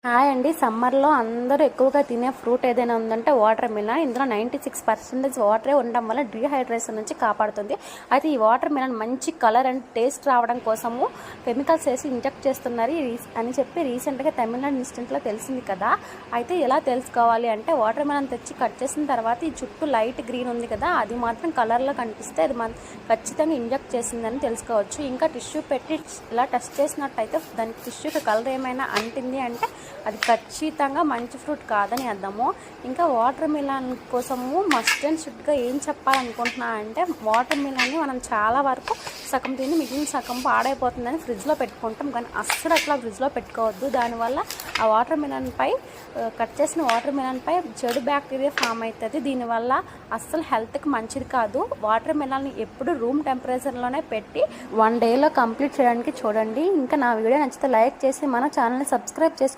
Hi అండి. సమ్మర్లో అందరూ ఎక్కువగా తినే ఫ్రూట్ ఏదైనా ఉందంటే వాటర్ మిలన్. ఇందులో 96% వాటరే ఉండడం వల్ల డీహైడ్రేషన్ నుంచి కాపాడుతుంది. అయితే ఈ వాటర్ మిలన్ మంచి కలర్ అండ్ టేస్ట్ రావడం కోసము కెమికల్స్ వేసి ఇంజెక్ట్ చేస్తున్నారు అని చెప్పి రీసెంట్గా తమిళనాడు ఇన్స్టెంట్లో తెలిసింది కదా. అయితే ఎలా తెలుసుకోవాలి అంటే వాటర్ మిలన్ తెచ్చి కట్ చేసిన తర్వాత ఈ చుట్టూ లైట్ గ్రీన్ ఉంది కదా, అది మాత్రం కలర్లో కనిపిస్తే అది ఖచ్చితంగా ఇంజెక్ట్ చేసిందని తెలుసుకోవచ్చు. ఇంకా టిష్యూ పెట్టి ఇలా టెస్ట్ చేసినట్టయితే దానికి టిష్యూకి కలర్ ఏమైనా అంటింది అంటే అది ఖచ్చితంగా మంచి ఫ్రూట్ కాదని అర్థము. ఇంకా వాటర్ మిలన్ కోసము మస్ట్ అండ్ షుడ్గా ఏం చెప్పాలనుకుంటున్నా అంటే వాటర్ మిలన్ని మనం చాలా వరకు సగం తిని మిగిలిన సగం పాడైపోతుందని ఫ్రిడ్జ్లో పెట్టుకుంటాం, కానీ అస్సలు అట్లా ఫ్రిడ్జ్లో పెట్టుకోవద్దు. దానివల్ల ఆ వాటర్ మిలన్పై కట్ చేసిన వాటర్ మిలన్పై చెడు బ్యాక్టీరియా ఫామ్ అవుతుంది. దీనివల్ల అస్సలు హెల్త్కి మంచిది కాదు. వాటర్ మిలన్ని ఎప్పుడు రూమ్ టెంపరేచర్లోనే పెట్టి 1 డేలో కంప్లీట్ చేయడానికి చూడండి. ఇంకా నా వీడియో నచ్చితే లైక్ చేసి మన ఛానల్ని సబ్స్క్రైబ్ చేసుకోండి.